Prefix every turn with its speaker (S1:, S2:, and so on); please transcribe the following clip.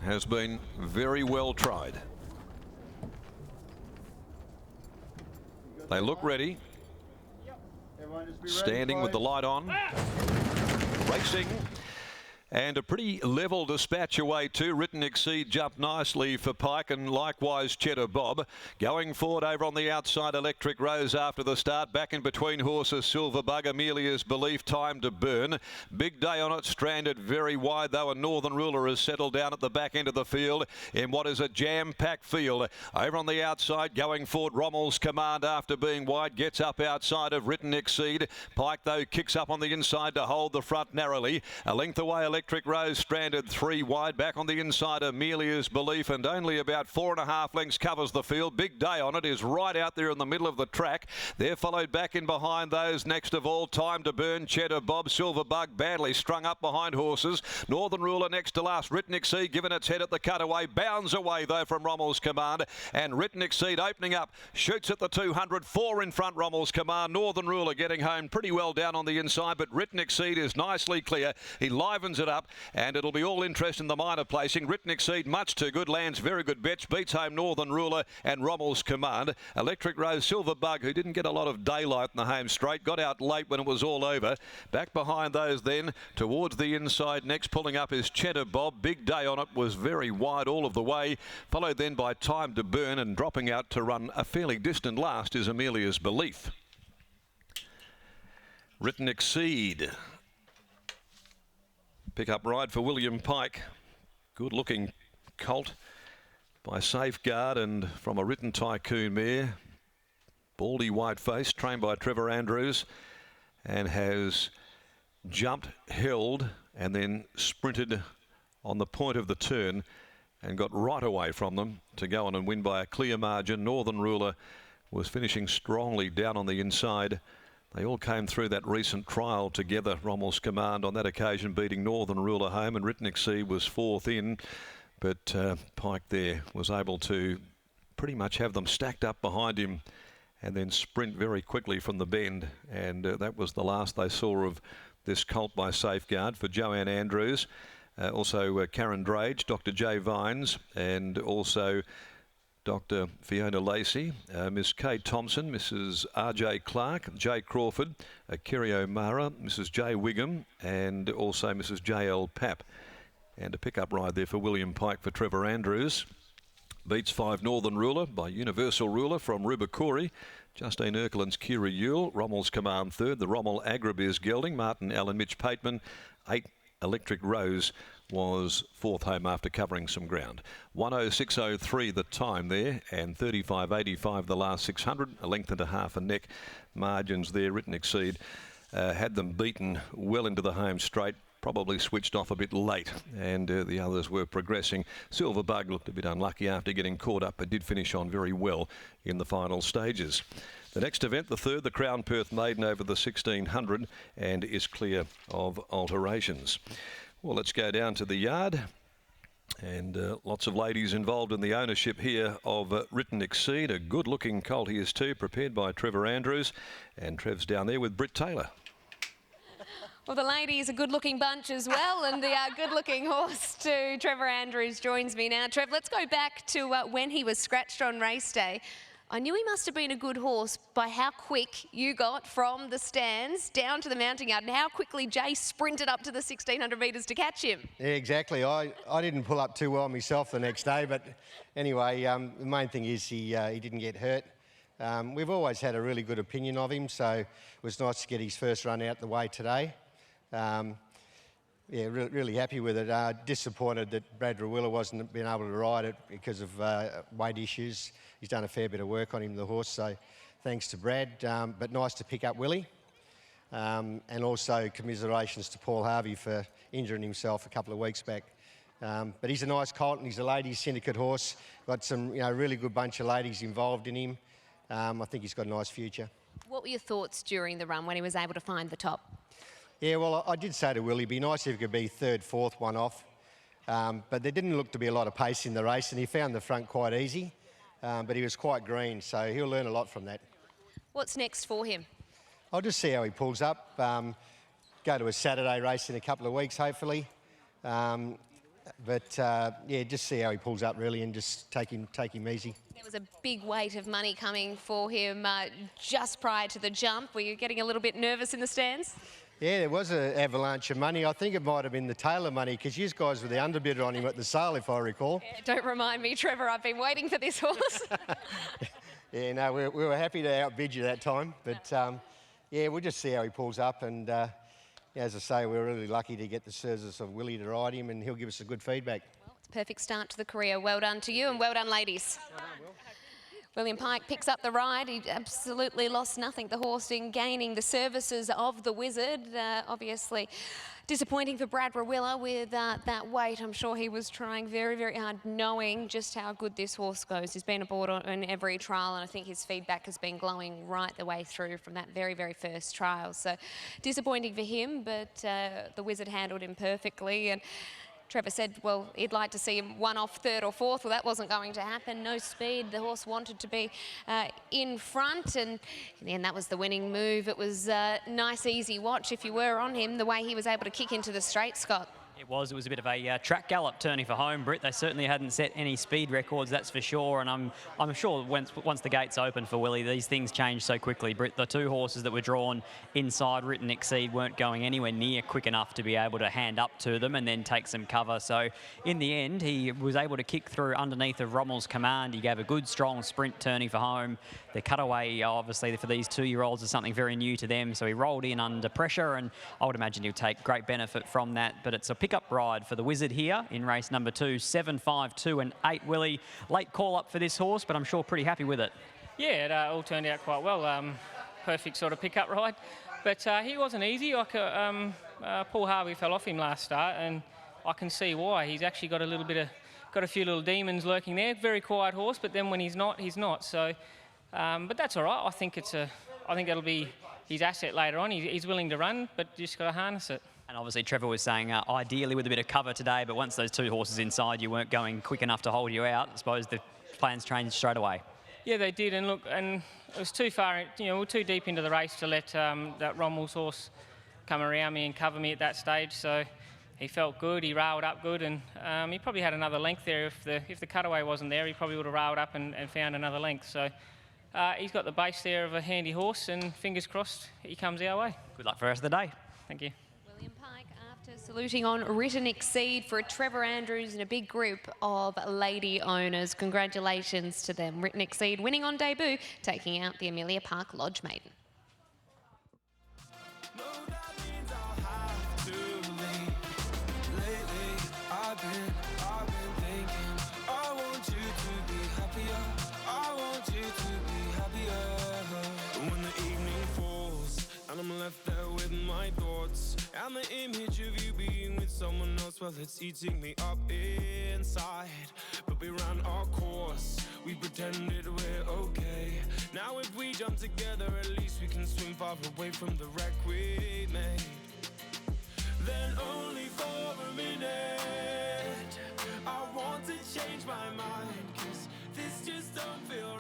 S1: has been very well tried. They look ready. Standing with the light on. Racing. And a pretty level dispatch away too. Written Exceed jumped nicely for Pike, and likewise Cheddar Bob. Going forward over on the outside, Electric Rose after the start. Back in between horses, Silver Bug, Amelia's Belief, Time to Burn. Big Day on it, stranded very wide though, and Northern Ruler has settled down at the back end of the field in what is a jam-packed field. Over on the outside, going forward, Rommel's Command after being wide, gets up outside of Written Exceed. Pike though kicks up on the inside to hold the front narrowly. A length away, Electric Rose stranded 3 wide. Back on the inside, Amelia's Belief, and only about 4.5 lengths covers the field. Big Day on it is right out there in the middle of the track. They're followed back in behind those. Next of all, Time to Burn, Cheddar Bob, Silver Bug badly strung up behind horses. Northern Ruler next to last. Written Exceed given its head at the cutaway. Bounds away though from Rommel's Command, and Written Exceed opening up. Shoots at the 200. 4 in front, Rommel's Command. Northern Ruler getting home pretty well down on the inside, but Written Exceed is nicely clear. He livens it up, and it'll be all interest in the minor placing. Written Exceed much too good, lands very good bets, beats home Northern Ruler and Rommel's Command. Electric Rose, Silver Bug, who didn't get a lot of daylight in the home straight, got out late when it was all over. Back behind those then, towards the inside next, pulling up is Cheddar Bob. Big Day on it was very wide all of the way, followed then by Time to Burn, and dropping out to run a fairly distant last is Amelia's Belief. Written Exceed. Pick-up ride for William Pike. Good-looking colt by Safeguard, and from a Written Tycoon mare. Baldy white face, trained by Trevor Andrews, and has jumped, held, and then sprinted on the point of the turn and got right away from them to go on and win by a clear margin. Northern Ruler was finishing strongly down on the inside. They all came through that recent trial together. Rommel's Command on that occasion beating Northern Ruler home, and Written Exceed was 4th in. But Pike there was able to pretty much have them stacked up behind him and then sprint very quickly from the bend. And that was the last they saw of this colt by Safeguard for Joanne Andrews. Also Karen Drage, Dr. Jay Vines, and also Dr. Fiona Lacey, Miss Kate Thompson, Mrs. R.J. Clark, Jay Crawford, Kerry O'Mara, Mrs. J. Wiggum, and also Mrs. J.L. Papp. And a pick-up ride there for William Pike for Trevor Andrews. Beats 5 Northern Ruler by Universal Ruler from Rubicori. Justine Erkeland's Kira Yule. Rommel's Command 3rd. The Rommel Agrabiz gelding. Martin Allen, Mitch Pateman. 8 Electric Rose was 4th home after covering some ground. 1:06:03 the time there, and 35.85 the last 600. A length and a half a neck margins there. Written Exceed had them beaten well into the home straight. Probably switched off a bit late, and the others were progressing. Silver Bug looked a bit unlucky after getting caught up, but did finish on very well in the final stages. The next event, the 3rd, the Crown Perth Maiden over the 1600, and is clear of alterations. Well, let's go down to the yard, and lots of ladies involved in the ownership here of Written Exceed. A good-looking colt he is too, prepared by Trevor Andrews, and Trev's down there with Britt Taylor.
S2: Well, the ladies, a good-looking bunch as well, and the good-looking horse too. Trevor Andrews joins me now. Trev, let's go back to when he was scratched on race day. I knew he must have been a good horse by how quick you got from the stands down to the mounting yard, and how quickly Jay sprinted up to the 1600 metres to catch him.
S3: Yeah, exactly. I didn't pull up too well myself the next day, but anyway, the main thing is he didn't get hurt. We've always had a really good opinion of him, so it was nice to get his first run out the way today. Yeah, really happy with it. Disappointed that Brad Rawiller wasn't being able to ride it because of weight issues. He's done a fair bit of work on him, the horse, so thanks to Brad. But nice to pick up Willie. And also commiserations to Paul Harvey for injuring himself a couple of weeks back. But he's a nice colt, and he's a ladies' syndicate horse. Got some, really good bunch of ladies involved in him. I think he's got a nice future.
S2: What were your thoughts during the run when he was able to find the top?
S3: Yeah, well, I did say to Willie, it'd be nice if he could be 3rd, 4th, one off. But there didn't look to be a lot of pace in the race, and he found the front quite easy. But he was quite green, so he'll learn a lot from that.
S2: What's next for him?
S3: I'll just see how he pulls up. Go to a Saturday race in a couple of weeks, hopefully. But yeah, just see how he pulls up really, and just take him easy.
S2: There was a big weight of money coming for him just prior to the jump. Were you getting a little bit nervous in the stands?
S3: Yeah, there was an avalanche of money. I think it might have been the Taylor money, because you guys were the underbidder on him at the sale, if I recall.
S2: Yeah, don't remind me, Trevor. I've been waiting for this horse.
S3: Yeah, no, we were happy to outbid you that time. But yeah, we'll just see how he pulls up. And as I say, we're really lucky to get the service of Willie to ride him, and he'll give us a good feedback.
S2: Well, it's a perfect start to the career. Well done to you, and well done, ladies.
S3: Well done, Will.
S2: William Pike picks up the ride. He absolutely lost nothing, the horse, in gaining the services of the Wizard. Obviously disappointing for Brad Rawiller with that weight. I'm sure he was trying very, very hard, knowing just how good this horse goes. He's been aboard on every trial, and I think his feedback has been glowing right the way through from that very, very first trial. So disappointing for him, but the Wizard handled him perfectly. And Trevor said, well, he'd like to see him one off third or fourth. Well, that wasn't going to happen. No speed. The horse wanted to be in front, and in the end, that was the winning move. It was a nice, easy watch if you were on him, the way he was able to kick into the straight, Scott.
S4: It was a bit of a track gallop turning for home, Britt. They certainly hadn't set any speed records, that's for sure. And I'm sure once the gates open for Willie, these things change so quickly, Britt. The two horses that were drawn inside Written Exceed weren't going anywhere near quick enough to be able to hand up to them and then take some cover. So in the end, he was able to kick through underneath of Rommel's command. He gave a good, strong sprint turning for home. The cutaway, obviously, for these 2-year-olds is something very new to them. So he rolled in under pressure, and I would imagine he'll take great benefit from that. But it's a pickup ride for the Wizard here in race number 2, 7, 5, 2 and 8. Willie, late call up for this horse, but I'm sure pretty happy with it.
S5: Yeah, it all turned out quite well. Perfect sort of pickup ride. But he wasn't easy. Paul Harvey fell off him last start, and I can see why. He's actually got a few little demons lurking there. Very quiet horse, but then when he's not, he's not. So, but that's all right. I think that'll be his asset later on. He's willing to run, but just got to harness it.
S4: And obviously Trevor was saying ideally with a bit of cover today, but once those two horses inside, you weren't going quick enough to hold you out. I suppose the plans changed straight away.
S5: Yeah, they did, and look, and it was too far, we're too deep into the race to let that Rommel's horse come around me and cover me at that stage. So he felt good, he railed up good, and he probably had another length there. If the cutaway wasn't there, he probably would have railed up and found another length. So he's got the base there of a handy horse, and fingers crossed he comes our way.
S4: Good luck for the rest of the day.
S5: Thank you.
S2: William Pike, after saluting on Written Exceed for Trevor Andrews and a big group of lady owners. Congratulations to them. Written Exceed winning on debut, taking out the Amelia Park Lodge Maiden.
S6: I'm left there with my thoughts and the image of you being with someone else. Well, it's eating me up inside, but we ran our course. We pretended we're okay. Now if we jump together, at least we can swim far away from the wreck we made. Then only for a minute I want to change my mind, 'cause this just don't feel